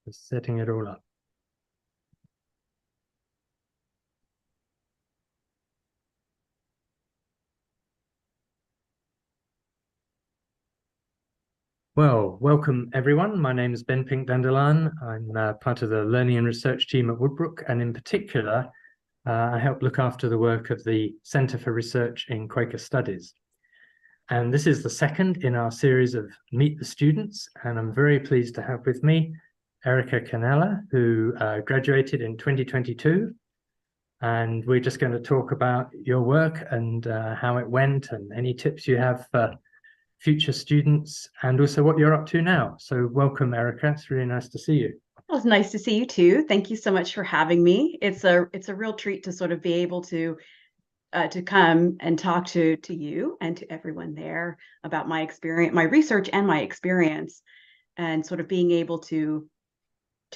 Just setting it all up. Well, welcome everyone. My name is Ben Pink Dandelin. I'm part of the learning and research team at Woodbrooke, and in particular, I help look after the work of the Centre for Research in Quaker Studies. And this is the second in our series of Meet the Students, and I'm very pleased to have with me Erica Canela, who graduated in 2022. And we're just going to talk about your work and how it went and any tips you have for future students and also what you're up to now. So welcome, Erica. It's really nice to see you. Well, it's nice to see you too. Thank you so much for having me. It's a real treat to sort of be able to come and talk to you and to everyone there about my experience, my research and my experience, and sort of being able to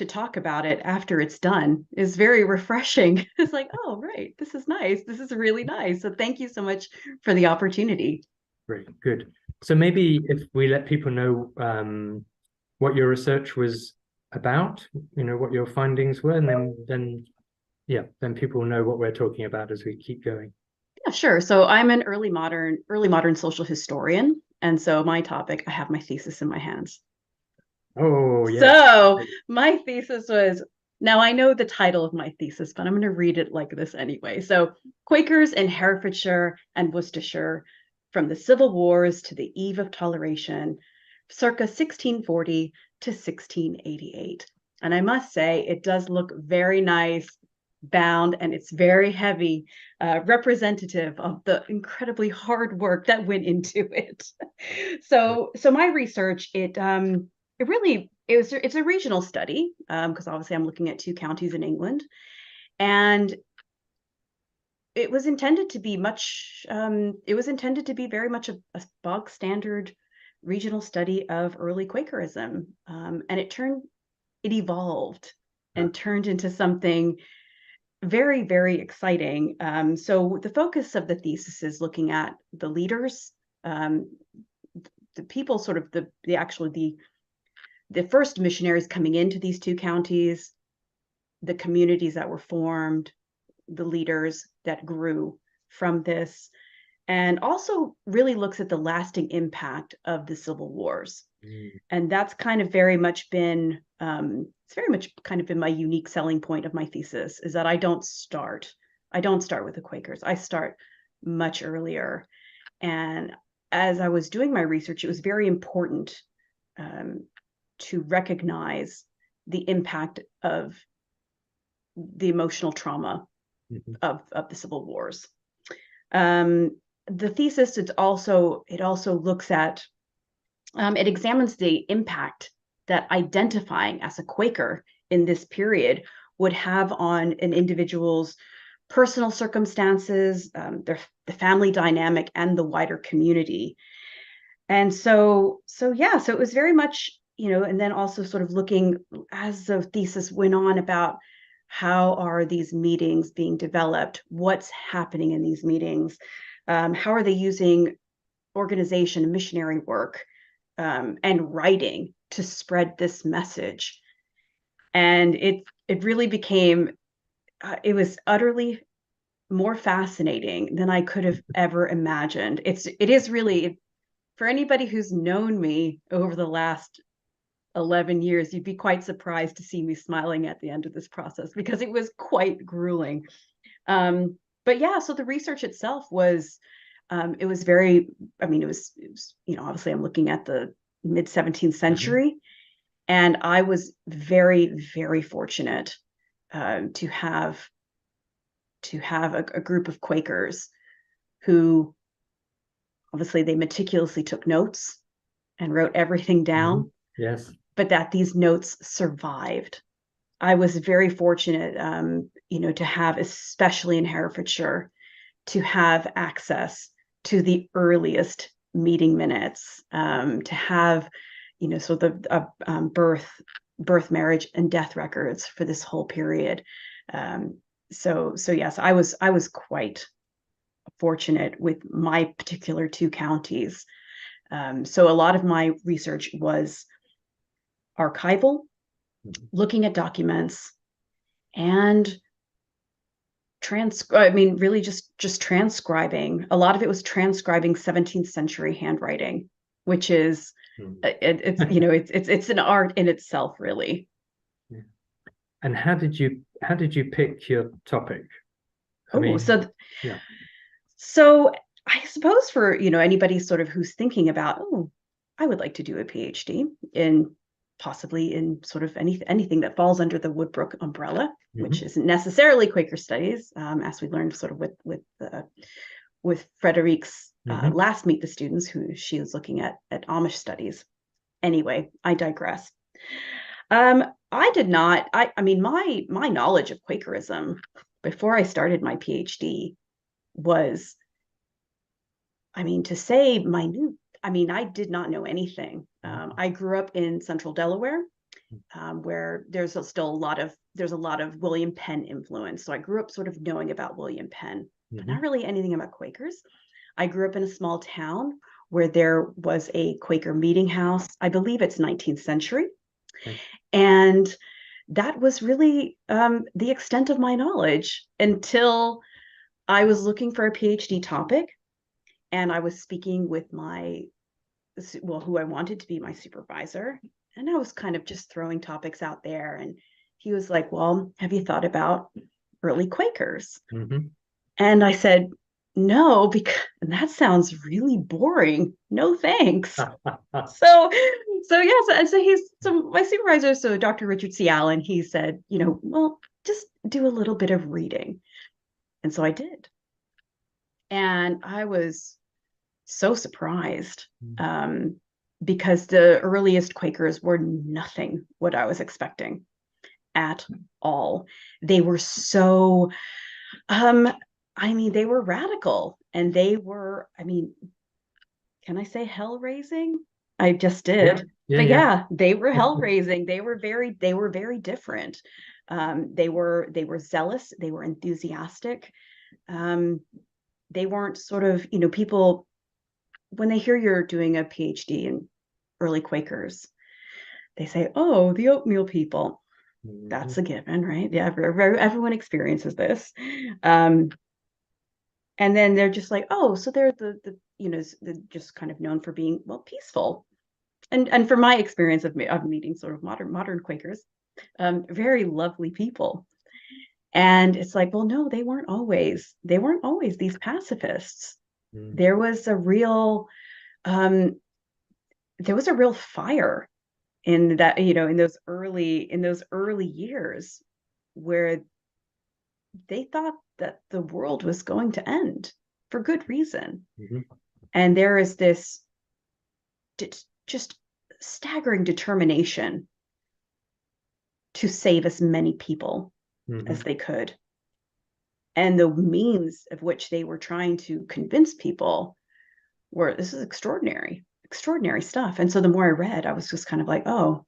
talk about it after it's done is very refreshing. It's like, oh, right, this is nice. This is really nice. So thank you so much for the opportunity. Great, good. So maybe if we let people know what your research was about, what your findings were, and then people know what we're talking about as we keep going. Yeah, sure. So I'm an early modern social historian. And so my topic, I have my thesis in my hands. Oh, yes. So my thesis was, now I know the title of my thesis, but I'm going to read it like this anyway. So Quakers in Herefordshire and Worcestershire from the Civil Wars to the eve of toleration, circa 1640 to 1688. And I must say, it does look very nice, bound, and it's very heavy, representative of the incredibly hard work that went into it. So my research, it's a regional study, because obviously I'm looking at 2 counties in England, and it was intended to be very much a bog standard regional study of early Quakerism, and it evolved and turned into something very, very exciting. So the focus of the thesis is looking at the leaders, the people, sort of the first missionaries coming into these 2 counties, the communities that were formed, the leaders that grew from this, and also really looks at the lasting impact of the civil wars. And that's kind of very much been, it's very much kind of been my unique selling point of my thesis, is that I don't start with the Quakers. I start much earlier. And as I was doing my research, it was very important to recognize the impact of the emotional trauma of the civil wars. The thesis, it also looks at, it examines the impact that identifying as a Quaker in this period would have on an individual's personal circumstances, the family dynamic, and the wider community. And so it was very much, and then also sort of looking as the thesis went on about how are these meetings being developed, what's happening in these meetings, how are they using organization and missionary work and writing to spread this message. And it really became, it was utterly more fascinating than I could have ever imagined. It is really, for anybody who's known me over the last 11 years, you'd be quite surprised to see me smiling at the end of this process, because it was quite grueling. But yeah, so the research itself was, it was very, it was, obviously I'm looking at the mid 17th century, and I was very, very fortunate to have a group of Quakers who, obviously, they meticulously took notes and wrote everything down. Yes. But that these notes survived. I was very fortunate, to have, especially in Herefordshire, to have access to the earliest meeting minutes, to have, so the birth, marriage, and death records for this whole period. So yes, I was quite fortunate with my particular 2 counties. So a lot of my research was archival, looking at documents and really just transcribing. A lot of it was transcribing 17th century handwriting, which is it's an art in itself, really. Yeah. And how did you pick your topic? I Oh, mean, so yeah. So I suppose for, anybody sort of who's thinking about, oh, I would like to do a PhD in possibly in sort of anything that falls under the Woodbrooke umbrella, which isn't necessarily Quaker studies, as we learned sort of with Frederique's last Meet the Students, who she was looking at Amish studies. Anyway, I digress. I did not. I mean, my knowledge of Quakerism before I started my PhD was, to say minute, I did not know anything. I grew up in central Delaware, where there's a lot of William Penn influence. So I grew up sort of knowing about William Penn, but not really anything about Quakers. I grew up in a small town where there was a Quaker meeting house. I believe it's 19th century. Okay. And that was really the extent of my knowledge until I was looking for a PhD topic, and I was speaking with who I wanted to be my supervisor. And I was kind of just throwing topics out there. And he was like, well, have you thought about early Quakers? And I said, no, because that sounds really boring. No, thanks. So my supervisor, so Dr. Richard C. Allen, he said, well, just do a little bit of reading. And so I did. And I was so surprised, because the earliest Quakers were nothing what I was expecting at all. They were so, they were radical, and they were, can I say hell raising? I just did. Yeah. They were hell raising. They were very different. They were zealous. They were enthusiastic. They weren't sort of, people, when they hear you're doing a PhD in early Quakers, they say, oh, the oatmeal people. That's a given, right? Yeah, everyone experiences this. And then they're just like, oh, so they're the they're just kind of known for being, well, peaceful. And from my experience of meeting sort of modern Quakers, very lovely people. And it's like, well, no, they weren't always these pacifists. There was a real fire in that, in those early years, where they thought that the world was going to end for good reason. And there is this just staggering determination to save as many people as they could. And the means of which they were trying to convince people this is extraordinary stuff. And so the more I read, I was just kind of like, oh,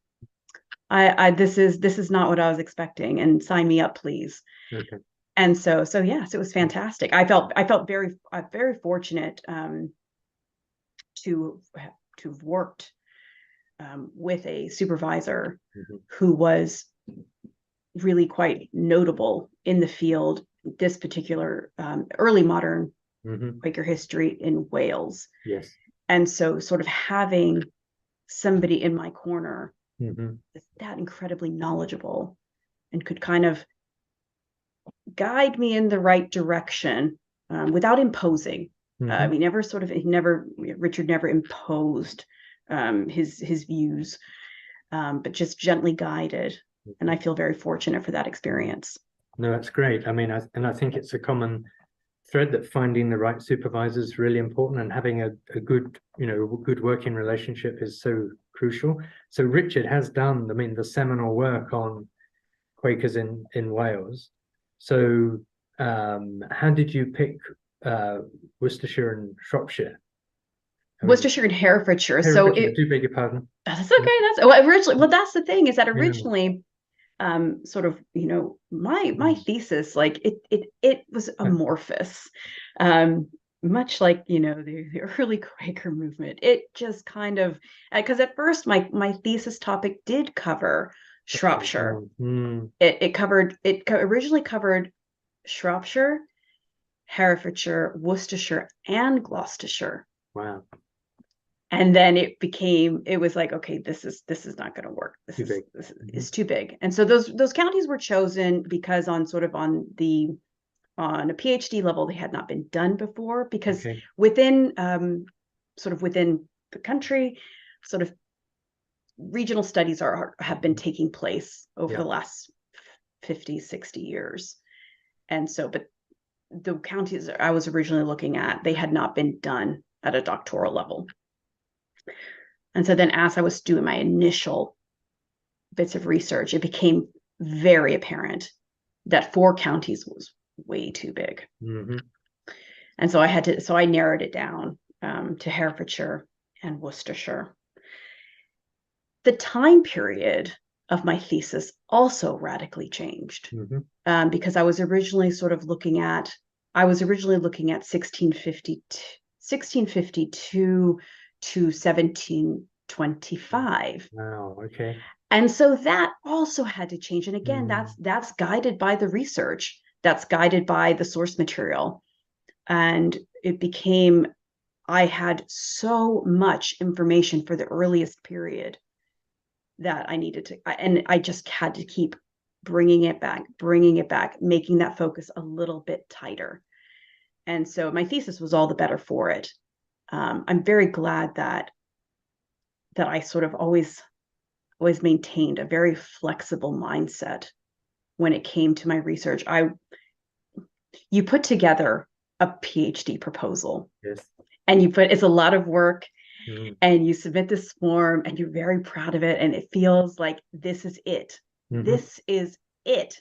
this is not what I was expecting, and sign me up, please. Okay. And so yes, it was fantastic. I felt very fortunate to have worked with a supervisor who was really quite notable in the field, this particular early modern Quaker history in Wales. Yes. And so sort of having somebody in my corner that incredibly knowledgeable and could kind of guide me in the right direction without imposing. Richard never imposed his views, but just gently guided. And I feel very fortunate for that experience. No, that's great. I think it's a common thread that finding the right supervisor is really important, and having a good working relationship is so crucial. So Richard has done the seminal work on Quakers in Wales. So how did you pick Worcestershire and Shropshire? Worcestershire and Herefordshire. I do beg your pardon. That's okay. Originally, that's the thing, is that originally, sort of, my thesis, like it was amorphous, much like the early Quaker movement. It just kind of, because at first my thesis topic did cover Shropshire. Mm, Originally covered Shropshire, Herefordshire, Worcestershire, and Gloucestershire. wow. And then it was like, okay, this is not going to work. This Too big. is too big. And so those counties were chosen because on a PhD level, they had not been done before, because Okay. within within the country, sort of regional studies have been taking place over the last 50, 60 years. And so, but the counties I was originally looking at, they had not been done at a doctoral level. And so then as I was doing my initial bits of research, it became very apparent that 4 counties was way too big. Mm-hmm. And so I narrowed it down to Herefordshire and Worcestershire. The time period of my thesis also radically changed, because I was originally looking at 1652 to 1725. Wow. Okay. And so that also had to change. And again, that's guided by the research, that's guided by the source material. And I had so much information for the earliest period that I needed to, and I just had to keep bringing it back, making that focus a little bit tighter. And so my thesis was all the better for it. I'm very glad that I sort of always maintained a very flexible mindset when it came to my research. You put together a PhD proposal, Yes. and it's a lot of work, and you submit this form, and you're very proud of it, and it feels like this is it. This is it.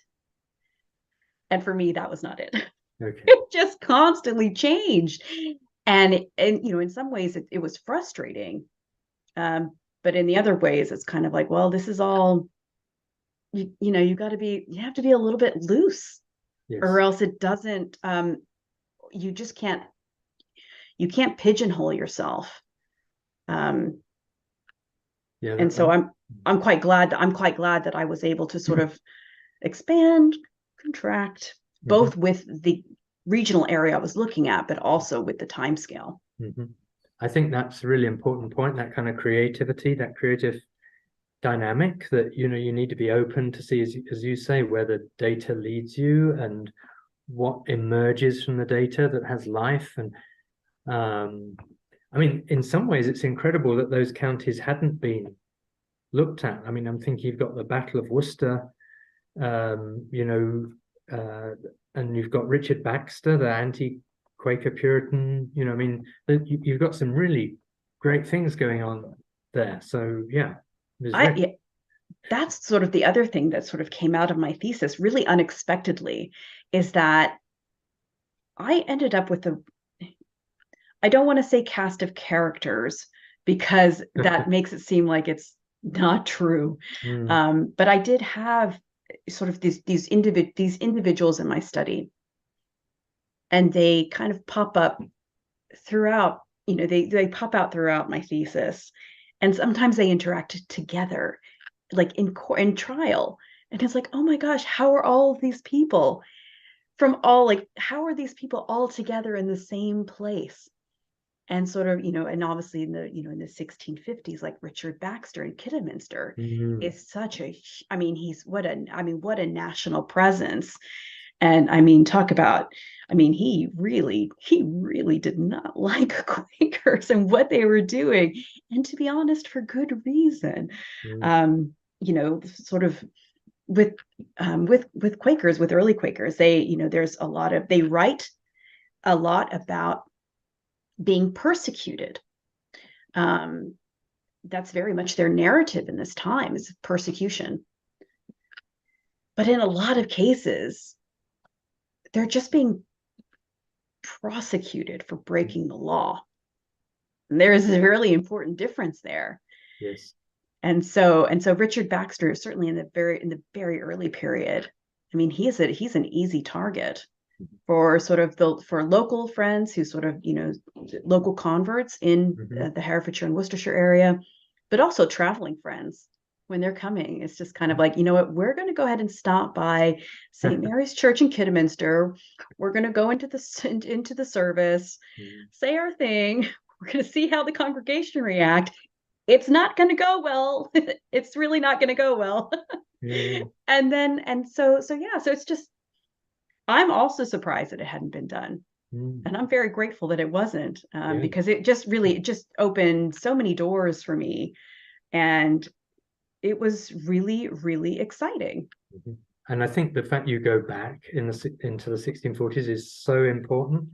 And for me, that was not it. Okay. It just constantly changed. And in some ways it was frustrating. But in the other ways, it's kind of like, well, this is all, you have to be a little bit loose, or else it doesn't, you can't pigeonhole yourself. And so I'm quite glad that I was able to sort of expand, contract, both with the regional area I was looking at, but also with the time scale. I think that's a really important point, that kind of creativity, that creative dynamic, that you need to be open to see, as you say, where the data leads you and what emerges from the data that has life. And I mean, in some ways it's incredible that those counties hadn't been looked at. I mean, I'm thinking you've got the Battle of Worcester, and you've got Richard Baxter, the anti-Quaker Puritan. I mean, you've got some really great things going on there. So yeah, that's sort of the other thing that sort of came out of my thesis really unexpectedly, is that I ended up with I don't want to say cast of characters, because that makes it seem like it's not true. But I did have sort of these individuals in my study, and they kind of pop up throughout, they pop out throughout my thesis, and sometimes they interact together, like in trial. And it's like, oh my gosh, how are all of these people how are these people all together in the same place? And sort of, and obviously in the 1650s, like Richard Baxter in Kidderminster is such he's what a national presence. And talk about, he really did not like Quakers and what they were doing. And to be honest, for good reason. Sort of with Quakers, with early Quakers, they write a lot about being persecuted. That's very much their narrative in this time, is persecution. But in a lot of cases, they're just being prosecuted for breaking the law. And there is a really important difference there. Yes. And so Richard Baxter is certainly in the very early period. He's an easy target for sort of for local friends who sort of, local converts in the Herefordshire and Worcestershire area, but also traveling friends when they're coming. It's just kind of like, you know what, we're going to go ahead and stop by St. Mary's Church in Kidderminster. We're going to go into the service, say our thing. We're going to see how the congregation react. It's not going to go well. It's really not going to go well. And so it's just, I'm also surprised that it hadn't been done. And I'm very grateful that it wasn't, because it just opened so many doors for me. And it was really, really exciting. And I think the fact you go back into the 1640s is so important.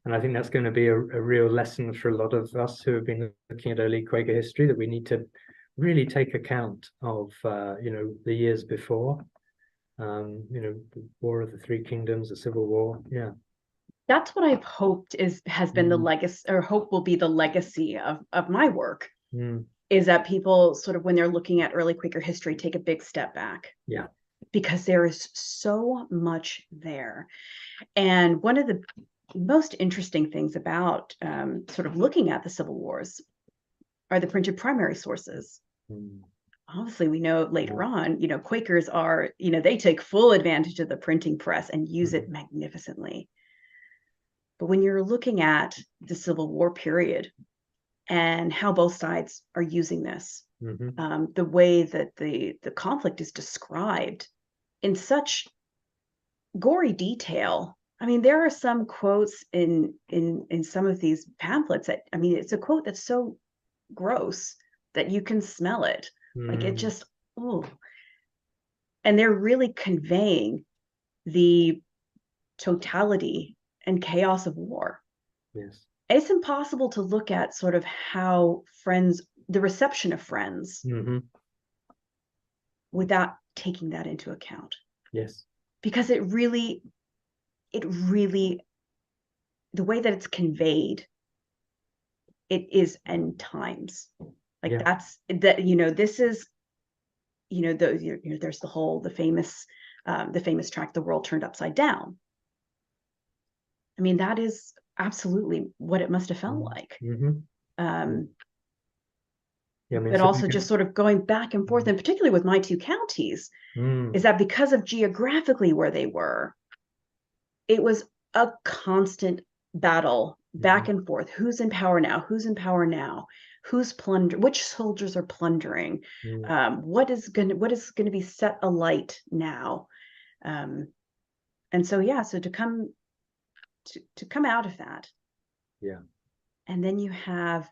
And I think that's going to be a real lesson for a lot of us who have been looking at early Quaker history, that we need to really take account of, the years before, the War of the Three Kingdoms, the Civil War. Yeah. That's what I've hoped has been the legacy, or hope will be the legacy of my work, is that people sort of, when they're looking at early Quaker history, take a big step back. Yeah. Because there is so much there. And one of the most interesting things about sort of looking at the Civil Wars are the printed primary sources. Obviously, we know later on, Quakers are, they take full advantage of the printing press and use it magnificently. But when you're looking at the Civil War period and how both sides are using this, the way that the conflict is described in such gory detail. I mean, there are some quotes in some of these pamphlets that, I mean, it's a quote that's so gross that you can smell it. Like it just, and they're really conveying the totality and chaos of war. Yes. It's impossible to look at sort of how the reception of Friends, without taking that into account. Yes. Because it really, the way that it's conveyed, it is end times. Like that's that, this is, there's the famous track, The World Turned Upside Down. I mean, that is absolutely what it must have felt like. But also just sort of going back and forth, and particularly with my two counties, is that because of geographically where they were, it was a constant battle back and forth. Who's in power now? Who's in power now? Who's plundering? Which soldiers are plundering? What is going to be set alight now? And so so to come out of that, and then you have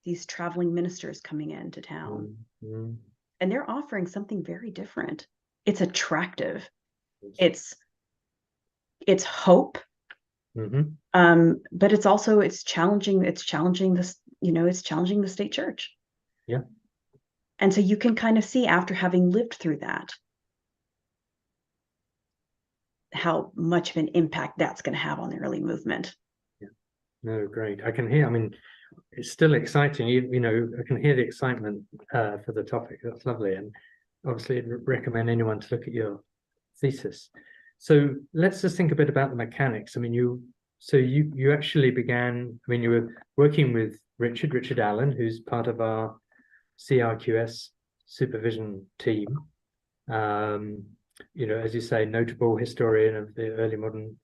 these traveling ministers coming into town, and they're offering something very different. It's attractive. It's hope. But it's also, it's challenging this, it's challenging the state church. Yeah. And so you can kind of see, after having lived through that, how much of an impact that's going to have on the early movement. Yeah. No, great. I can hear, I mean, it's still exciting. I can hear the excitement for the topic. That's lovely. And obviously I'd recommend anyone to look at your thesis. So let's just think a bit about the mechanics. I mean, you actually began, I mean, you were working with Richard Allen, who's part of our CRQS supervision team. As you say, notable historian of the early modern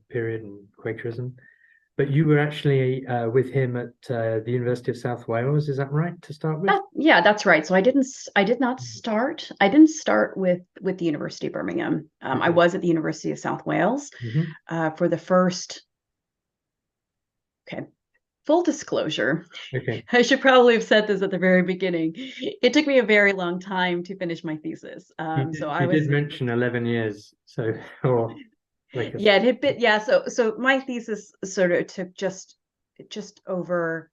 period and Quakerism. But you were actually with him at the University of South Wales, is that right, to start with? Yeah, that's right. So I didn't start with the University of Birmingham. I was at the University of South Wales for the first. Okay, full disclosure. Okay. I should probably have said this at the very beginning. It took me a very long time to finish my thesis. You did mention 11 years, so or. Yeah, it had been, so my thesis sort of took just over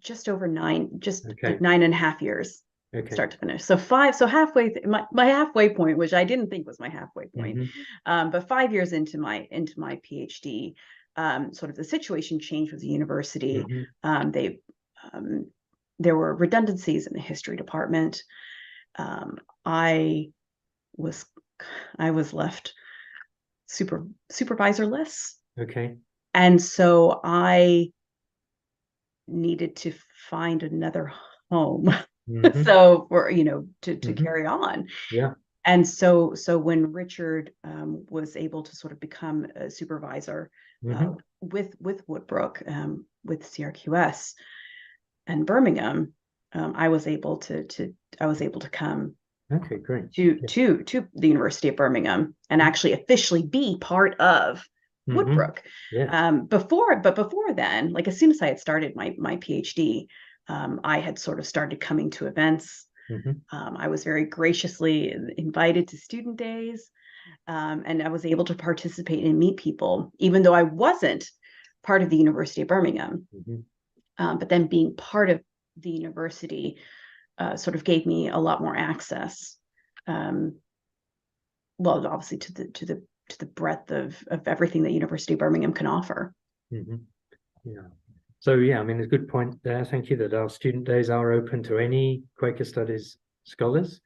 9.5 years, start to finish. So halfway, my halfway point, which I didn't think was my halfway point, but 5 years into my PhD, sort of the situation changed with the university. There were redundancies in the history department. I was left supervisorless. Okay. And so I needed to find another home. Mhm. So for, to Mhm. carry on. Yeah. And so when Richard was able to sort of become a supervisor Mhm. with Woodbrooke, with CRQS and Birmingham, I was able to come Okay, great. to Yeah. to the University of Birmingham and actually officially be part of Mhm. Woodbrooke. Yes. Before then, like as soon as I had started my PhD, I had sort of started coming to events. Mhm. I was very graciously invited to student days, and I was able to participate and meet people, even though I wasn't part of the University of Birmingham. Mhm. But then being part of the university sort of gave me a lot more access. Um, well, obviously to the breadth of everything that University of Birmingham can offer. Mhm. Yeah. So yeah, I mean, a good point there. Thank you that our student days are open to any Quaker Studies scholars,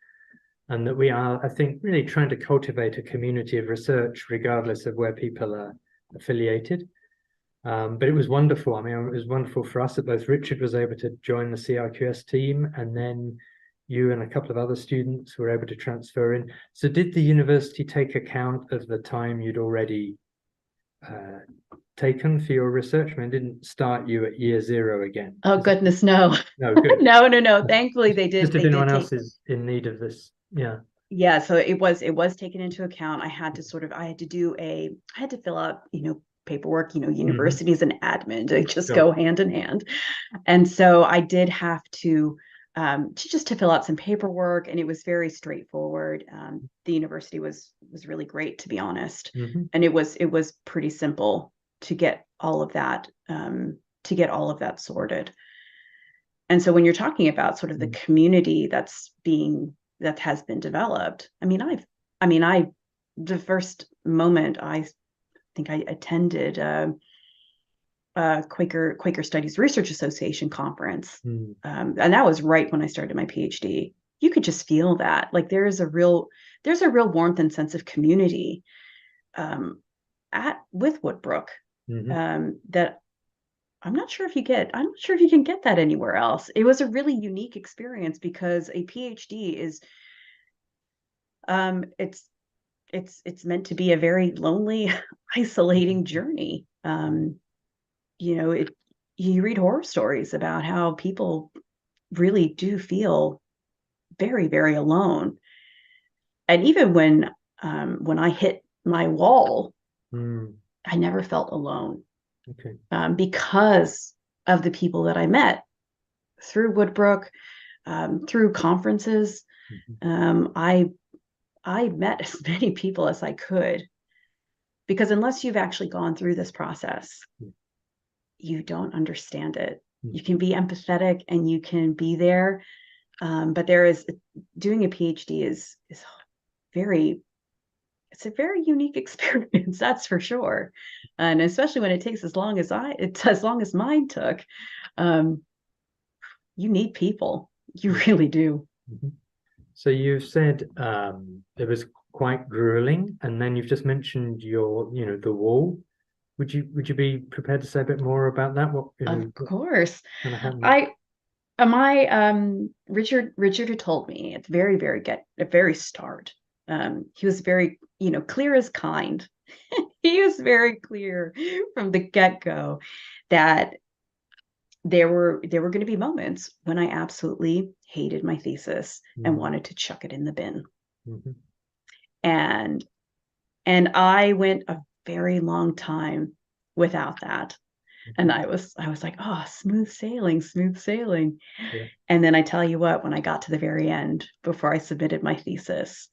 and that we are, I think, really trying to cultivate a community of research, regardless of where people are affiliated. But it was wonderful. I mean, it was wonderful for us that both Richard was able to join the CRQS team, and then you and a couple of other students were able to transfer in. So did the university take account of the time you'd already uh, taken for your research? I mean, didn't start you at year zero again. Oh Is it? goodness, no. No, good. No. Thankfully, they Just did. if They did anyone take. else is in need of this. Yeah. Yeah, so it was taken into account. I had to fill out, paperwork. Mm-hmm. Universities and admin, they just Sure. go hand in hand. And so I did have to fill out some paperwork, and it was very straightforward. The university was really great, to be honest, Mm-hmm. and it was pretty simple to get all of that sorted. And so when you're talking about sort of the community that has been developed, I the first moment I think I attended a Quaker Studies Research Association conference, Mm-hmm. and that was right when I started my PhD. You could just feel that, like there's a real warmth and sense of community at with Woodbrooke, Mm-hmm. that I'm not sure if you can get that anywhere else. It was a really unique experience because a PhD is um it's it's meant to be a very lonely, isolating journey. It You read horror stories about how people really do feel very, very alone. And even when I hit my wall, Mm. I never felt alone, Okay. because of the people that I met through Woodbrooke, through conferences. Mm-hmm. I met as many people as I could, because unless you've actually gone through this process, you don't understand it. Mm-hmm. You can be empathetic and you can be there, but doing a PhD is very it's a very unique experience, that's for sure. And especially when it takes as long as mine took. Um, you need people. You really do. Mm-hmm. So you've said it was quite grueling, and then you've just mentioned the wall. Would you be prepared to say a bit more about that? Of What course. kind of happened? I my Richard had told me at the very start. He was very, clear as kind. He was very clear from the get-go that there were going to be moments when I absolutely hated my thesis and Mm-hmm. wanted to chuck it in the bin. Mm-hmm. And and I went a very long time without that. And I was like, oh, smooth sailing, smooth sailing. Yeah. And then I tell you what, when I got to the very end, before I submitted my thesis,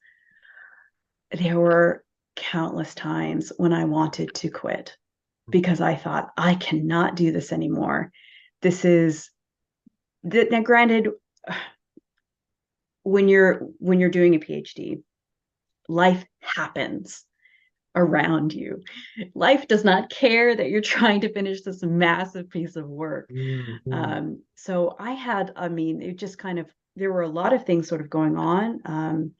there were countless times when I wanted to quit, because I thought, I cannot do this anymore. This is Now, granted, when you're doing a PhD, life happens around you. Life does not care that you're trying to finish this massive piece of work. Mm-hmm. So it just kind of, there were a lot of things sort of going on.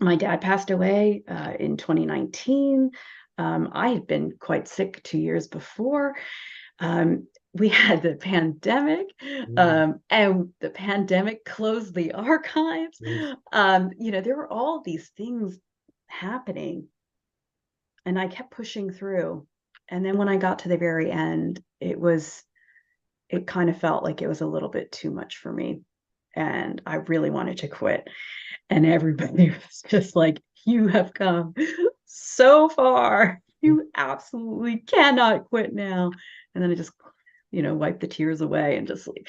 My dad passed away in 2019. I had been quite sick 2 years before. We had the pandemic, Mm. and the pandemic closed the archives. Yes. There were all these things happening, and I kept pushing through. And then when I got to the very end, it kind of felt like it was a little bit too much for me. And I really wanted to quit. And everybody was just like, you have come so far. You absolutely cannot quit now. And then I just, wiped the tears away and just like,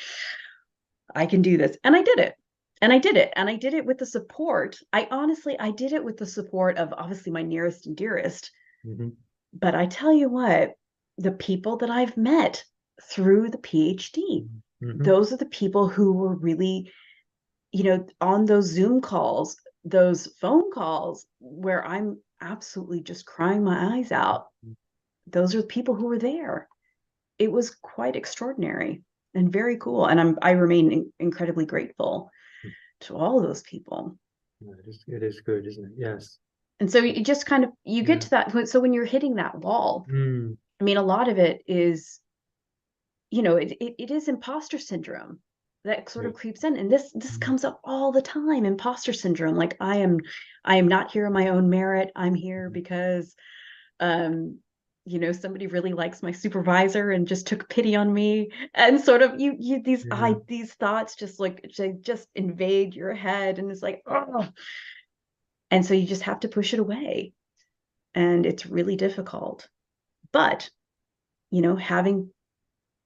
I can do this. And I did it. And I did it. And I did it with the support. I did it with the support of obviously my nearest and dearest. Mm-hmm. But I tell you what, the people that I've met through the PhD, Mm-hmm. those are the people who were really, on those Zoom calls, those phone calls where I'm absolutely just crying my eyes out. Those are the people who were there. It was quite extraordinary and very cool. And I remain incredibly grateful to all of those people. It is good, isn't it? Yes. And so you just kind of you get Yeah. to that point. So when you're hitting that wall, Mm. I mean, a lot of it is, it is imposter syndrome that sort of Good. creeps in. And this Mm. comes up all the time, imposter syndrome. Like I am not here on my own merit. I'm here because um somebody really likes my supervisor and just took pity on me. And sort of Yeah. these thoughts just like they just invade your head, and it's like, oh. And so you just have to push it away. And it's really difficult. But, having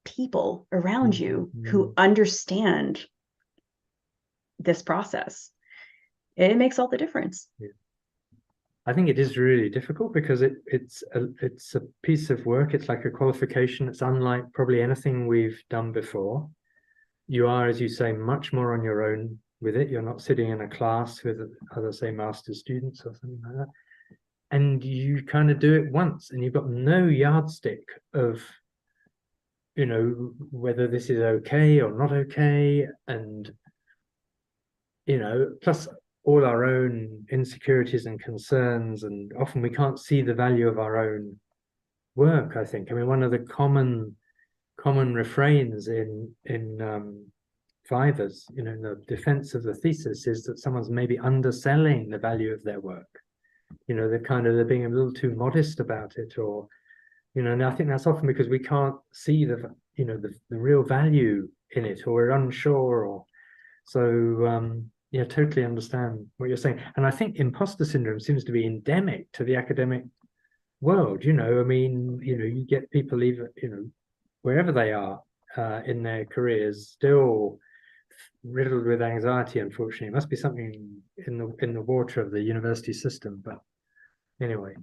people around you Mm-hmm. who understand this process, it makes all the difference. Yeah. I think it is really difficult because it's a piece of work. It's like a qualification. It's unlike probably anything we've done before. You are, as you say, much more on your own with it. You're not sitting in a class with other, say, master's students or something like that. And you kind of do it once, and you've got no yardstick of, whether this is okay or not okay. And, plus all our own insecurities and concerns, and often we can't see the value of our own work, I think. I mean, one of the common refrains in Fivers, in the defense of the thesis, is that someone's maybe underselling the value of their work. They're being a little too modest about it, or, and I think that's often because we can't see the real value in it, or we're unsure, or so. Yeah, totally understand what you're saying, and I think imposter syndrome seems to be endemic to the academic world. I mean, you get people even, wherever they are in their careers, still riddled with anxiety. Unfortunately, it must be something in the water of the university system. But anyway,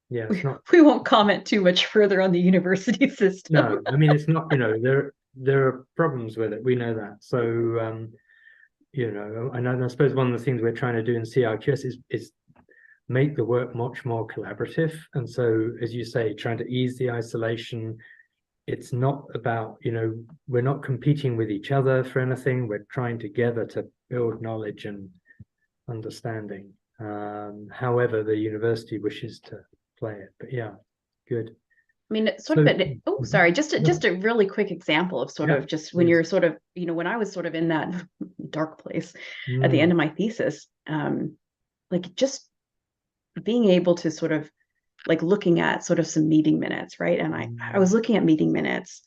yeah, we, it's not. we won't comment too much further on the university system. No, I mean it's not. There are problems with it. We know that. So and I suppose one of the things we're trying to do in CRQS is make the work much more collaborative. And so, as you say, trying to ease the isolation. It's not about, we're not competing with each other for anything. We're trying together to build knowledge and understanding, however the university wishes to play it. But yeah, good. I mean, it's sort So, of sorry, just a really quick example of sort yeah, of just when please. you're sort of, when I was sort of in that dark place at the Mm, end of my thesis, like just being able to sort of like looking at sort of some meeting minutes, right? And I mm, was looking at meeting minutes,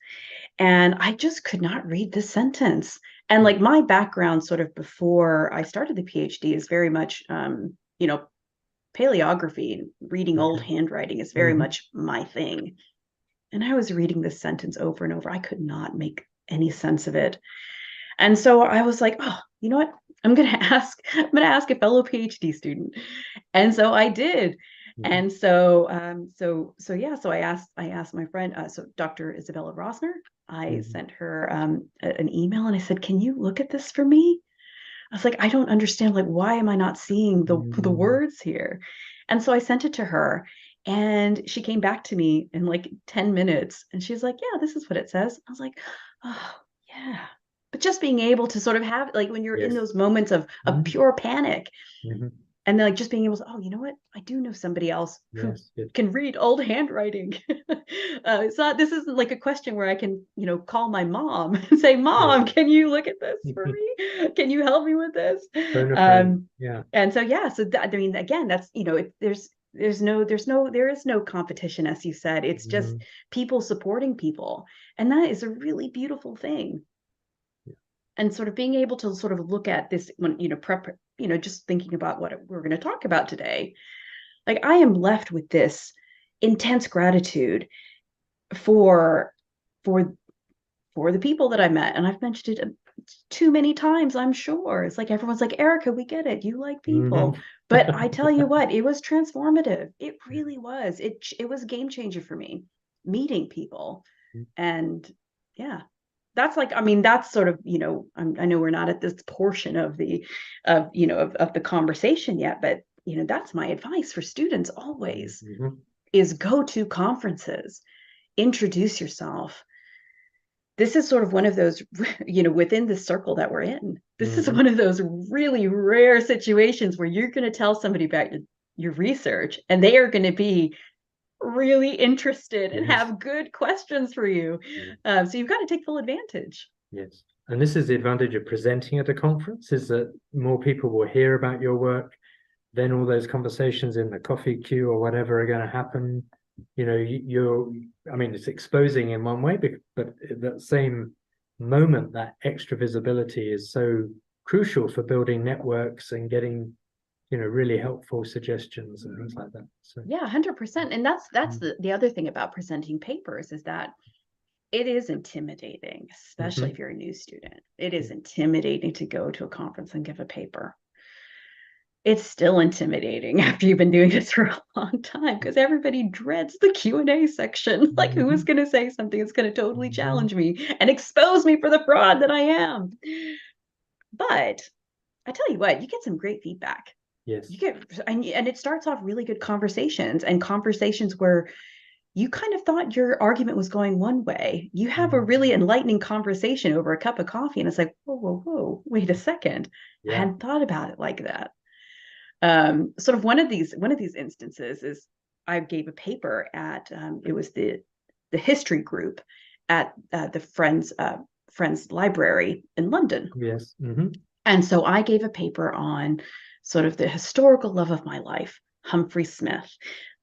and I just could not read this sentence. And mm, like my background sort of before I started the PhD is very much, paleography, reading old okay. handwriting is very Mm-hmm. much my thing. And I was reading this sentence over and over. I could not make any sense of it. And so I was like, oh, you know what? I'm gonna ask a fellow PhD student. And so I did. Mm-hmm. And so yeah, so I asked my friend, so Dr. Isabella Rosner, I Mm-hmm. sent her an email, and I said, can you look at this for me? I was like, I don't understand, like, why am I not seeing the Mm-hmm. words here? And so I sent it to her, and she came back to me in like 10 minutes, and she's like, yeah, this is what it says. I was like, oh, yeah. But just being able to sort of have, like, when you're in Yes. those moments of Mm-hmm. pure panic, Mm-hmm. And then like just being able to, oh, you know what? I do know somebody else who Yes. can read old handwriting. This isn't like a question where I can, call my mom and say, Mom, Yeah. can you look at this for me? Can you help me with this? Phone a friend. Yeah. And so, yeah, so that, I mean, again, that's, there is no competition, as you said. It's just people supporting people. And that is a really beautiful thing. And sort of being able to sort of look at this when, just thinking about what we're going to talk about today, like I am left with this intense gratitude for for for the people that I met. And I've mentioned it too many times, I'm sure. It's like everyone's like, Erica, we get it. You like people. But I tell you what, it was transformative. It really was. It was a game changer for me, meeting people. And yeah, that's like, I mean, that's sort of, I know we're not at this portion of the of the conversation yet, but that's my advice for students always, is go to conferences, introduce yourself. This is sort of one of those, within the circle that we're in, this is one of those really rare situations where you're going to tell somebody about your research and they are going to be really interested and have good questions for you. So you've got to take full advantage. Yes. And this is the advantage of presenting at a conference, is that more people will hear about your work. Then all those conversations in the coffee queue or whatever are going to happen. I mean, it's exposing in one way, but at that same moment, that extra visibility is so crucial for building networks and getting, really helpful suggestions and things like that. So yeah, 100%. And that's the other thing about presenting papers, is that it is intimidating, especially if you're a new student. It is intimidating to go to a conference and give a paper. It's still intimidating after you've been doing this for a long time, because everybody dreads the Q&A section. Like, who is going to say something that's going to totally challenge me and expose me for the fraud that I am? But I tell you what, you get some great feedback. Yes. You get, and it starts off really good conversations, and conversations where you kind of thought your argument was going one way. You have a really enlightening conversation over a cup of coffee, and it's like, whoa, wait a second. I hadn't thought about it like that. Sort of one of these instances is I gave a paper at it was the history group at the Friends Library in London. Yes. And so I gave a paper on sort of the historical love of my life, Humphrey Smith.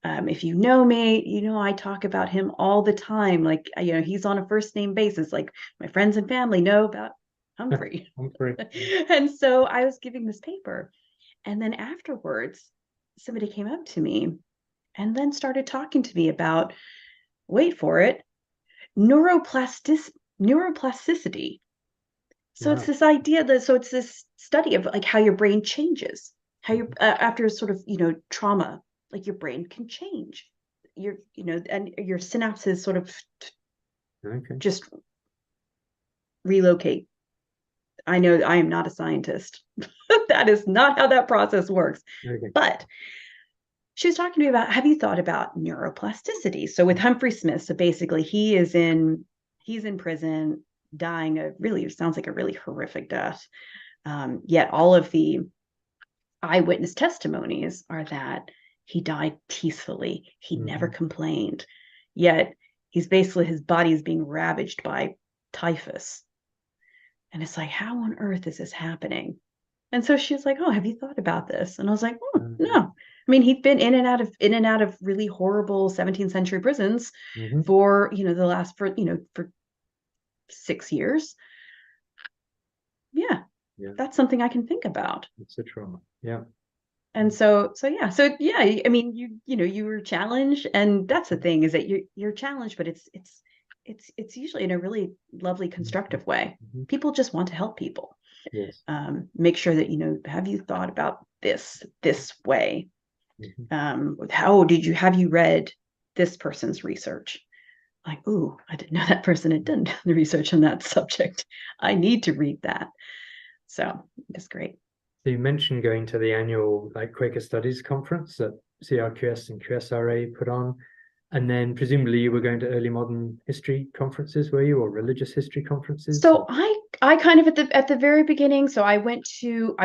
If you know me, I talk about him all the time. Like, he's on a first name basis. Like, my friends and family know about Humphrey. And so I was giving this paper. And then afterwards, somebody came up to me and then started talking to me about, wait for it, neuroplasticity. So it's this idea that, so it's this study of like how your brain changes, how you after sort of, trauma, like your brain can change, and your synapses sort of just relocate. I know I am not a scientist. That is not how that process works. But she was talking to me about, have you thought about neuroplasticity? So with Humphrey Smith, so basically he's in prison, dying a really, sounds like a really horrific death. Yet all of the eyewitness testimonies are that he died peacefully. He never complained. Yet his body is being ravaged by typhus. And it's like, how on earth is this happening? And so she's like, oh, have you thought about this? And I was like, oh, no. I mean, he'd been in and out of really horrible 17th century prisons for, the last, for 6 years. Yeah, that's something I can think about. It's a trauma. Yeah. And so yeah, I mean, you were challenged, and that's the thing, is that you're challenged, but it's usually in a really lovely, constructive way. People just want to help people. Yes. Make sure that, have you thought about this way? Have you read this person's research? Like, ooh, I didn't know that person had done the research on that subject. I need to read that. So it's great. So you mentioned going to the annual Quaker Studies conference that CRQS and QSRA put on. And then presumably you were going to early modern history conferences, were you, or religious history conferences? So I kind of at the very beginning. So I went to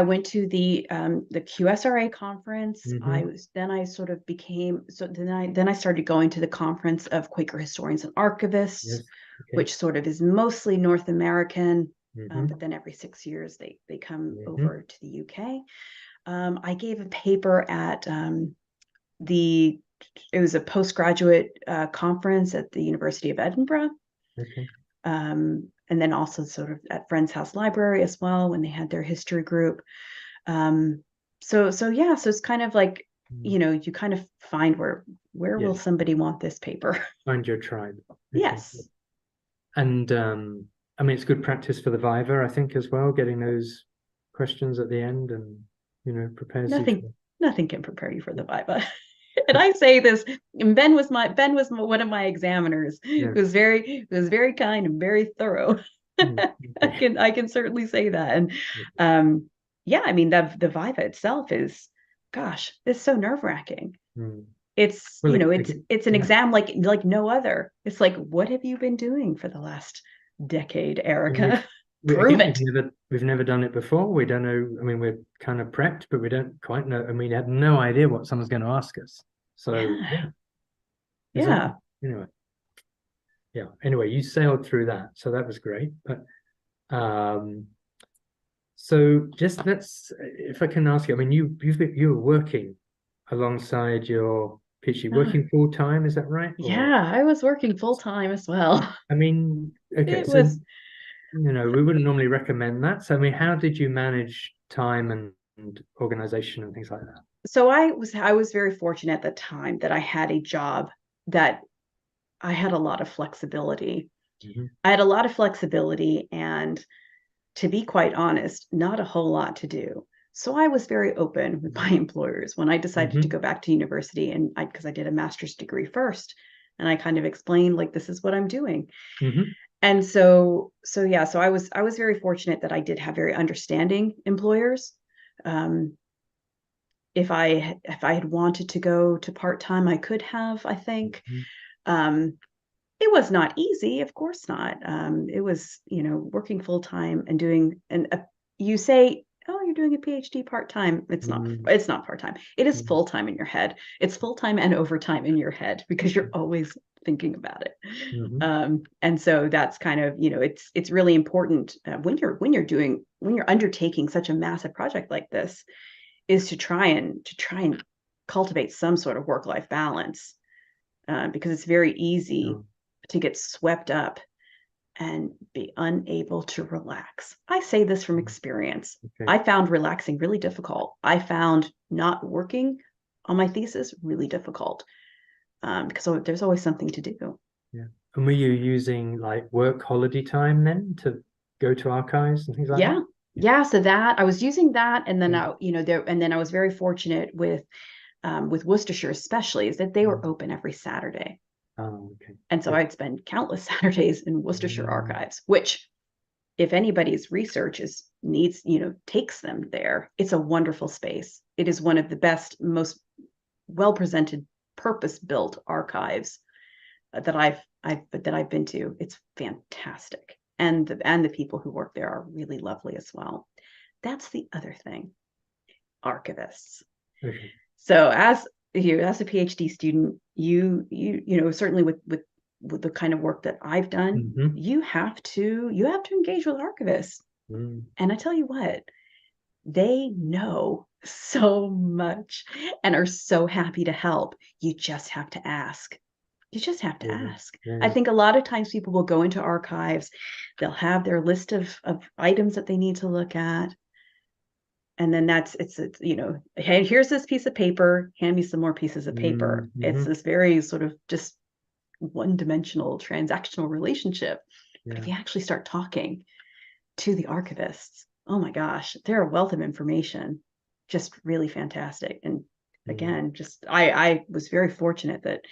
the QSRA conference. Mm-hmm. I sort of became so then I started going to the Conference of Quaker Historians and Archivists, Yes. Okay. which sort of is mostly North American, Mm-hmm. but then every 6 years they come Mm-hmm. over to the UK. I gave a paper at the it was a postgraduate conference at the University of Edinburgh. Okay. And then also sort of at Friends House Library as well when they had their history group. So yeah, so it's kind of like, Mm. you kind of find where will Yes. somebody want this paper? Find your tribe. Okay. Yes. And I mean, it's good practice for the Viva, I think, as well, getting those questions at the end and, prepares you Nothing for. nothing can prepare you for the Viva. And I say this, and one of my examiners. Yeah. It was very kind and very thorough. Mm, okay. I can certainly say that. And yeah, I mean the Viva itself is, gosh, it's so nerve-wracking. Mm. It's, Well, it's an yeah. exam like no other. It's like, what have you been doing for the last decade, And Erica? Prove again, it. we've never done it before. We don't know. I mean, we're kind of prepped, but we don't quite know. I mean, we had no idea what someone's going to ask us. So Yeah. yeah, exactly. Yeah. Anyway, yeah. Anyway, you sailed through that, so that was great. But so just let's, if I can ask you, I mean, you were working alongside your PhD, Uh, working full time, is that right? Or yeah, I was working full time as well. I mean, okay, It so was we wouldn't normally recommend that. So I mean, how did you manage time and organization and things like that? so I was very fortunate at the time that I had a job that I had a lot of flexibility. Hmm. I had a lot of flexibility and, to be quite honest, not a whole lot to do. So I was very open with my employers when I decided to Hmm. go back to university, and because I did a master's degree first, and I kind of explained, like, this is what I'm doing. Hmm. And so yeah, so I was very fortunate that I did have very understanding employers. Um, if I had wanted to go to part-time, I could have, I think. Hmm. Um, it was not easy, of course not. It was, working full time and doing, and you say, oh, you're doing a PhD part time. It's not. Hmm. It's not part time. It is full time in your head. It's full time and overtime in your head because you're always thinking about it. Hmm. And so that's kind of, it's really important when you're undertaking such a massive project like this, is to try and cultivate some sort of work life balance, because it's very easy Oh, to get swept up and be unable to relax. I say this from experience. okay. I found relaxing really difficult. I found not working on my thesis really difficult, because there's always something to do. Yeah. And were you using like work holiday time then to go to archives and things like Yeah. that? Yeah. So that I was using that, and then Yeah. I was very fortunate with Worcestershire, especially, is that they were Mm. open every Saturday. Oh, okay. And so Yeah. I'd spend countless Saturdays in Worcestershire Mm. archives, which, if anybody's research takes them there, it's a wonderful space. It is one of the best, most well presented, purpose built archives that I've been to. It's fantastic, and the people who work there are really lovely as well. That's the other thing, archivists. Okay. So as a PhD student, certainly with the kind of work that I've done, Hmm. you have to engage with archivists. Mm. And I tell you what, they know so much and are so happy to help. You just have to ask. You just have to Yeah. ask. I Yeah. think a lot of times people will go into archives, they'll have their list of items that they need to look at. And then hey, here's this piece of paper, hand me some more pieces of paper. It's Mm-hmm. this very sort of just one-dimensional transactional relationship. But Yeah. if you actually start talking to the archivists, oh my gosh, they're a wealth of information, just really fantastic. And Mm. again, just I was very fortunate that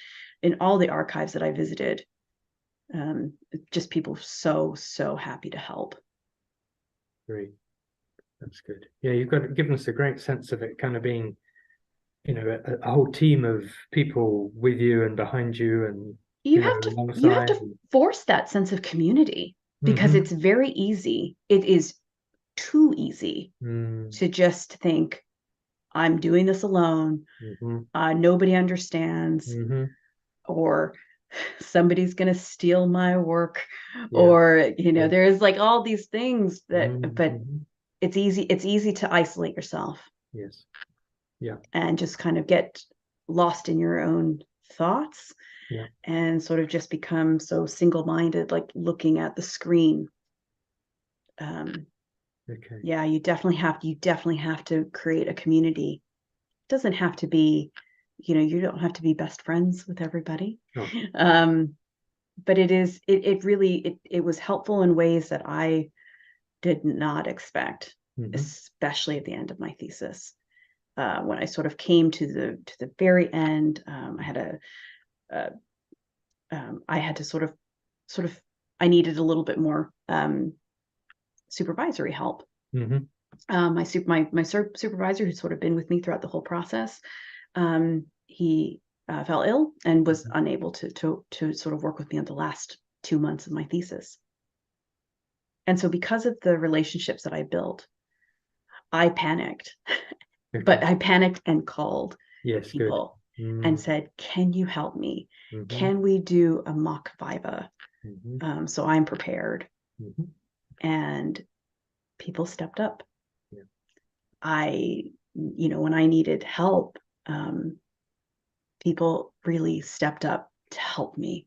in all the archives that I visited, just people so happy to help. Great. That's good. Yeah, you've got given us a great sense of it kind of being a whole team of people with you and behind you, and you have alongside. to force that sense of community, because Mm-hmm. it's very easy. It is too easy Mm, to just think, I'm doing this alone. mm-hmm. Nobody understands, Mm-hmm. or somebody's going to steal my work, Yeah. or Yeah. there's like all these things but Mm-hmm. it's easy to isolate yourself Yes. Yeah. and just kind of get lost in your own thoughts, Yeah. and sort of just become so single-minded, like looking at the screen. um Okay. yeah, you definitely have to create a community. It doesn't have to be, you don't have to be best friends with everybody. Oh. um but it really it was helpful in ways that I did not expect, Mm-hmm. especially at the end of my thesis. When I sort of came to the very end, uh, I had to sort of I needed a little bit more supervisory help. Mm-hmm. My supervisor, who's sort of been with me throughout the whole process, he fell ill and was Mm-hmm. unable to sort of work with me on the last 2 months of my thesis. And so, because of the relationships that I built, I panicked, but Okay. I panicked and called Yes. Good. people and Mm-hmm. said, "Can you help me? Mm-hmm. Can we do a mock viva? Mm-hmm. So I'm prepared." Mm-hmm. And people stepped up. Yeah. When I needed help, people really stepped up to help me.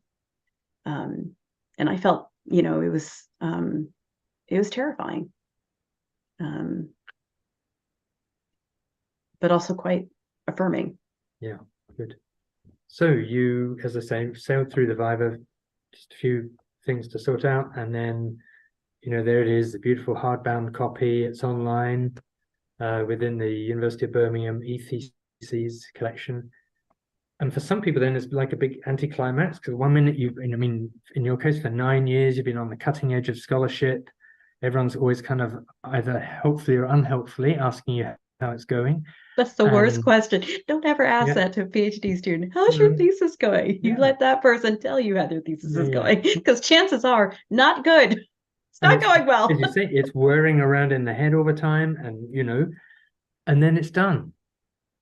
And I felt, it was terrifying, um, but also quite affirming. Yeah. Good. So you, as I say, sailed through the Viva, just a few things to sort out, and then there it is, the beautiful hardbound copy. It's online within the University of Birmingham e-theses collection. And for some people, then it's like a big anticlimax, because one minute in your case, for 9 years, you've been on the cutting edge of scholarship. Everyone's always kind of either helpfully or unhelpfully asking you how it's going. That's the worst And question. Don't ever ask yeah, that to a PhD student. How's your mm, thesis going? You yeah, let that person tell you how their thesis yeah, is yeah. going, because chances are not good. It's And not it's, going as well. you say, it's whirring around in the head all the time, and then it's done.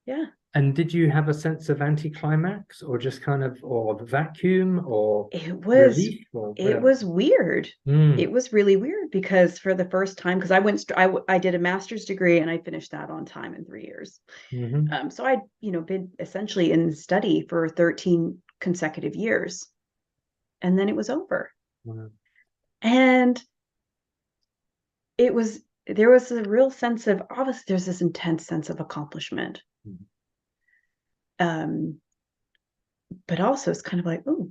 Yeah, And did you have a sense of anticlimax, or just kind of, or vacuum, or it was relief, or it whatever? was weird. Mm, It was really weird, because for the first time, because I did a master's degree and I finished that on time in 3 years. hmm. So I'd been essentially in study for 13 consecutive years, and then it was over. Wow. And there was a real sense of, obviously there's this intense sense of accomplishment, Mm, um but also it's kind of like, oh,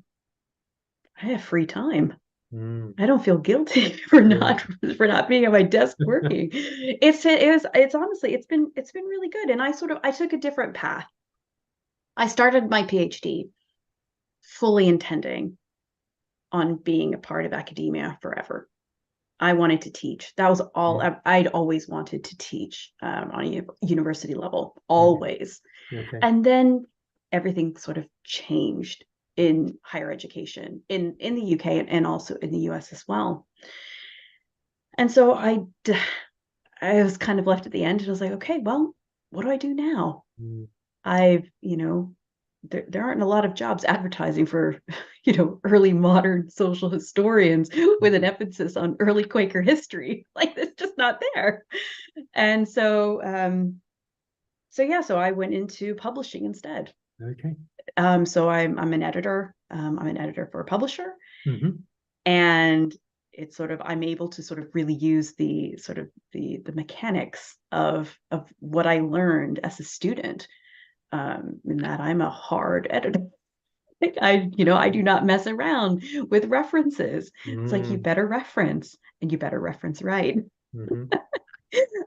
I have free time. mm, I don't feel guilty for yeah. not being at my desk working. It's honestly, it's been really good. And I took a different path. I started my PhD fully intending on being a part of academia forever. I wanted to teach. That was all. Mm, I'd always wanted to teach on a university level, okay. always. Okay. And then everything sort of changed in higher education in the UK, and also in the US as well. And so I was kind of left at the end, and I was like, okay, well, what do I do now? Mm, I've, there aren't a lot of jobs advertising for, early modern social historians with an mhm. emphasis on early Quaker history. Like, it's just not there. And so I went into publishing instead. Okay. So I'm an editor. I'm an editor for a publisher, Hmm. and it's sort of, I'm able to sort of really use the sort of the mechanics of what I learned as a student, in that I'm a hard editor. I do not mess around with references. It's like, you Mm, better reference, and you better reference right. hmm.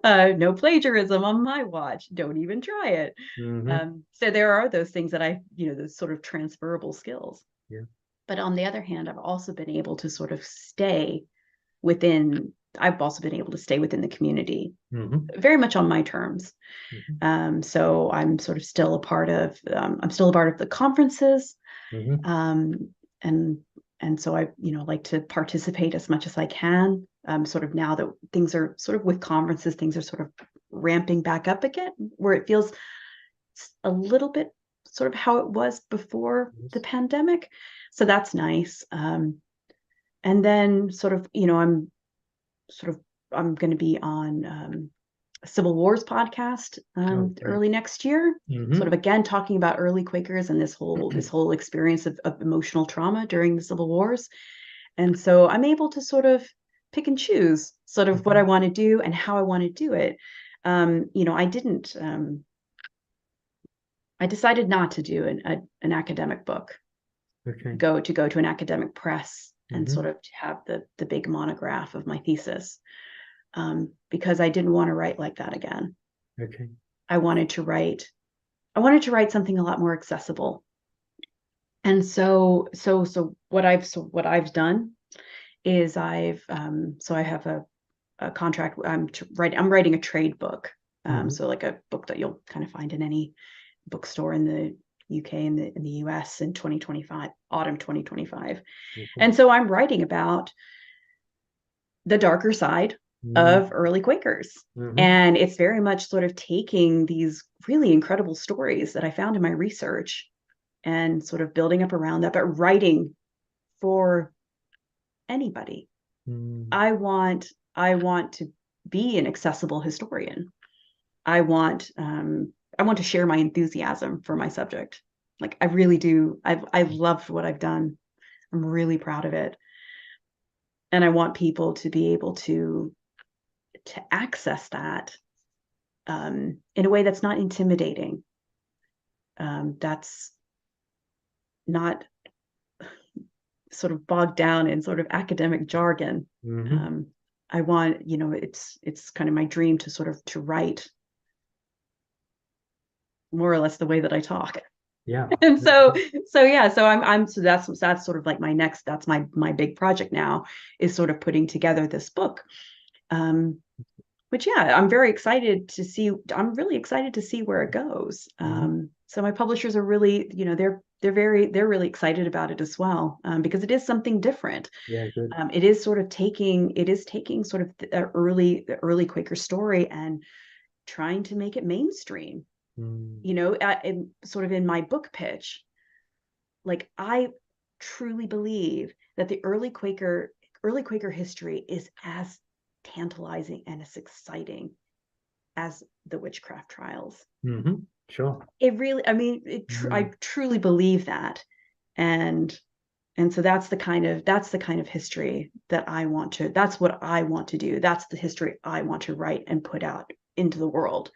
No plagiarism on my watch. Don't even try it. Hmm. So there are those things that those sort of transferable skills. Yeah. But on the other hand, I've also been able to sort of stay within I've also been able to stay within the community Mm-hmm. very much on my terms. Mm-hmm. So I'm sort of still a part of the conferences. Mm-hmm. And so I, like to participate as much as I can. Sort of now that things are sort of with conferences, things are sort of ramping back up again, where it feels a little bit sort of how it was before the pandemic. So that's nice. And then sort of, I'm going to be on a Civil Wars podcast early next year. Mm-hmm. Sort of again talking about early Quakers and this whole experience of emotional trauma during the Civil Wars. And so I'm able to sort of pick and choose sort of what I want to do and how I want to do it. I decided not to do an academic book. Go to an academic press and sort of have the big monograph of my thesis, because I didn't want to write like that again. I wanted to write something a lot more accessible. And so what I've done is I have a contract. I'm writing a trade book. So like a book that you'll kind of find in any bookstore in the UK and in the US in 2025, autumn 2025. And so I'm writing about the darker side of early Quakers. And it's very much sort of taking these really incredible stories that I found in my research and sort of building up around that, but writing for anybody. I want to be an accessible historian. I want to share my enthusiasm for my subject. Like I really do. I've loved what I've done. I'm really proud of it. And I want people to be able to access that in a way that's not intimidating. That's not sort of bogged down in sort of academic jargon. I want, it's kind of my dream to sort of to write more or less the way that I talk. Yeah. And so that's sort of like that's my big project now, is sort of putting together this book. Which I'm really excited to see where it goes. So my publishers are really, they're really excited about it as well, because it is something different. Yeah, good. It is taking sort of the early Quaker story and trying to make it mainstream. Sort of in my book pitch, like I truly believe that the early Quaker history is as tantalizing and as exciting as the witchcraft trials. Sure. It really, I mean, I truly believe that. And so that's the kind of history that that's what I want to do. That's the history I want to write and put out into the world.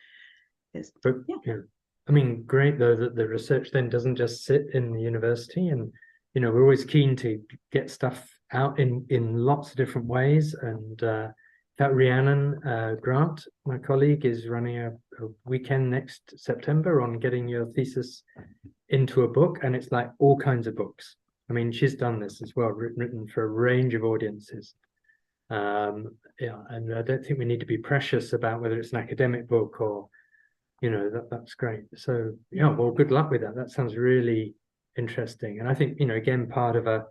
I mean, great though that the research then doesn't just sit in the university, and we're always keen to get stuff out in lots of different ways. And that Rhiannon Grant, my colleague, is running a weekend next September on getting your thesis into a book, and it's like all kinds of books. I mean, she's done this as well, written for a range of audiences. And I don't think we need to be precious about whether it's an academic book or that's great. So well, good luck with that. That sounds really interesting. And I think again, part of a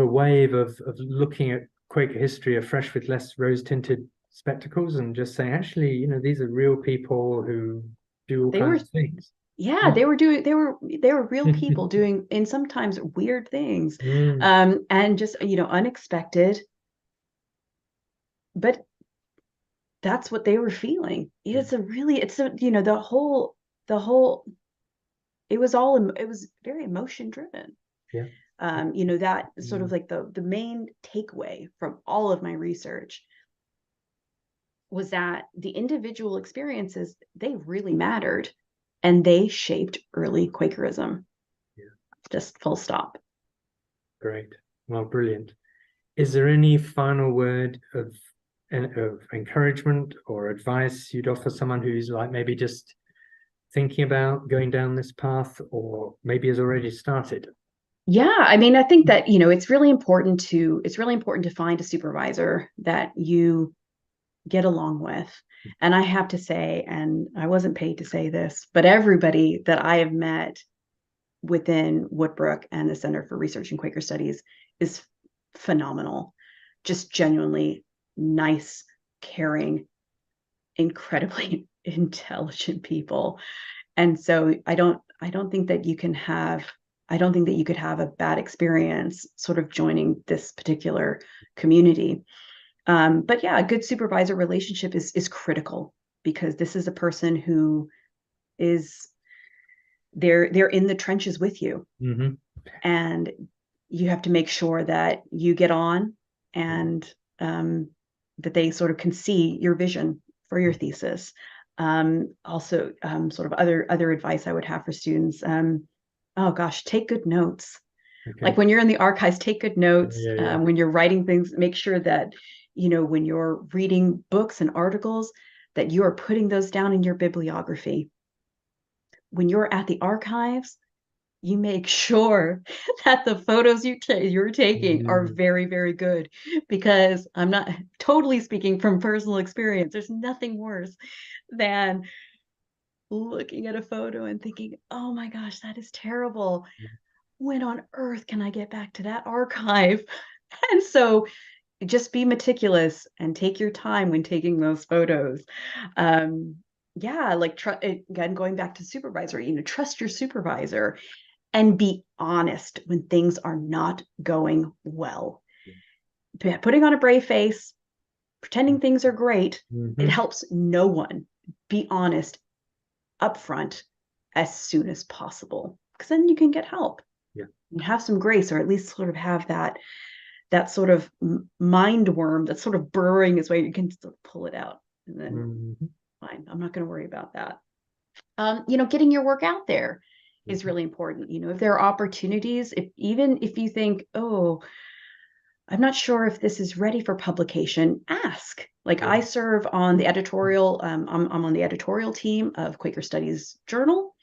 wave of looking at Quaker history afresh with less rose-tinted spectacles, and just saying, actually, these are real people who do all kinds of things. They were real people doing in sometimes weird things, and just unexpected, but that's what they were feeling. It was very emotion driven. That sort of like the main takeaway from all of my research was that the individual experiences, they really mattered, and they shaped early Quakerism. Just full stop. Great. Well, brilliant. Is there any final word of encouragement or advice you'd offer someone who's like maybe just thinking about going down this path, or maybe has already started? Yeah, I mean, I think that, it's really important to find a supervisor that you get along with. And I have to say, and I wasn't paid to say this, but everybody that I have met within Woodbrooke and the Center for Research and Quaker Studies is phenomenal. Just genuinely nice, caring, incredibly intelligent people. And so I don't think that you could have a bad experience sort of joining this particular community. But yeah, a good supervisor relationship is critical, because this is a person who is they're in the trenches with you, Mm-hmm. and you have to make sure that you get on, and that they sort of can see your vision for your thesis. Also, sort of other advice I would have for students. Oh gosh, take good notes. Okay. Like when you're in the archives, take good notes. Yeah. When you're writing things, make sure that, when you're reading books and articles, that you are putting those down in your bibliography. When you're at the archives, you make sure that the photos you're taking are Mm, very, very good, because I'm not totally speaking from personal experience. There's nothing worse than looking at a photo and thinking, oh my gosh, that is terrible. When on earth can I get back to that archive? And so just be meticulous and take your time when taking those photos. Yeah, like again, going back to supervisor, trust your supervisor and be honest when things are not going well. Putting on a brave face, pretending things are great, it mm-hmm. helps no one. Be honest upfront as soon as possible, because then you can get help Yeah. and have some grace, or at least sort of have that sort of mind worm that's sort of burrowing its way. You can sort of pull it out, and then Mm-hmm. fine. I'm not going to worry about that. Getting your work out there is Mm-hmm. really important. If there are opportunities, even if you think, oh, I'm not sure if this is ready for publication, ask. Like, Yeah. I serve on the editorial, I'm on the editorial team of Quaker Studies Journal.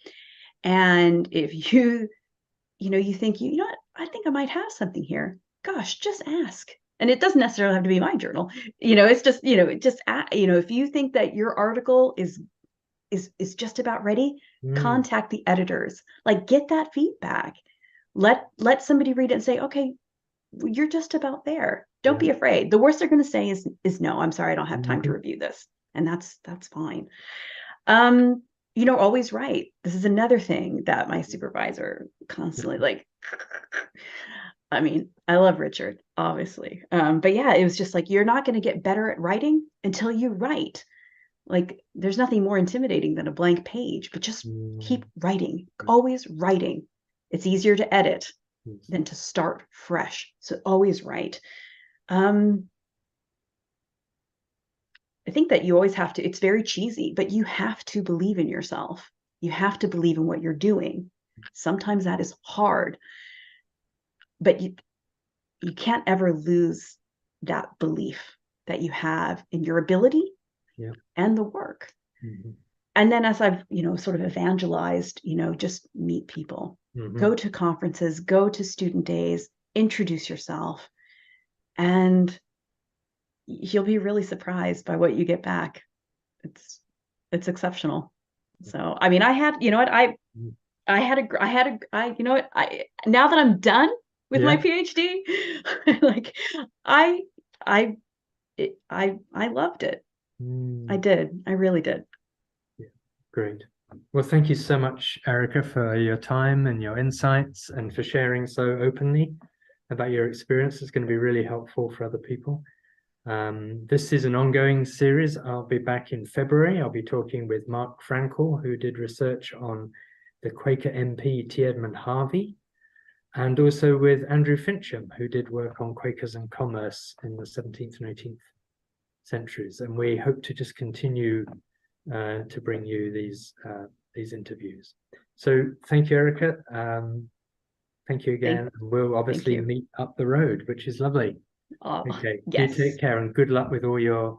And if you think, what, I think I might have something here. Gosh, just ask. And it doesn't necessarily have to be my journal. It's just, if you think that your article is just about ready, Mm, contact the editors. Like, get that feedback. Let somebody read it and say, okay, you're just about there. Don't yeah. be afraid. The worst they're going to say is no, I'm sorry, I don't have time to Mm-hmm. review this. And that's fine. Always write. This is another thing that my supervisor constantly, like, I mean, I love Richard, obviously. But yeah, it was just like, you're not going to get better at writing until you write. Like, there's nothing more intimidating than a blank page, but just keep writing, always writing. It's easier to edit Yes. than to start fresh. So always write. Um, I think that you always have to, it's very cheesy, but you have to believe in yourself. You have to believe in what you're doing. Sometimes that is hard, but you can't ever lose that belief that you have in your ability Yeah. and the work. Mm-hmm. And then, as I've, sort of evangelized, just meet people, Mm-hmm. go to conferences, go to student days, introduce yourself, and you'll be really surprised by what you get back. It's exceptional. So, I mean, I had, you know what, you know what, now that I'm done with my Yeah. PhD, like, I, I, I loved it. I Mm. did. I really did. Yeah. Great. Well, thank you so much, Erica, for your time and your insights and for sharing so openly about your experience. It's going to be really helpful for other people. This is an ongoing series. I'll be back in February. I'll be talking with Mark Frankel, who did research on the Quaker MP T. Edmund Harvey, and also with Andrew Fincham, who did work on Quakers and commerce in the 17th and 18th centuries. And we hope to just continue to bring you these interviews. So thank you, Erica. Thank you again. We'll Thank obviously you. meet up the road, which is lovely. Oh, Okay, do take yes. care and good luck with all your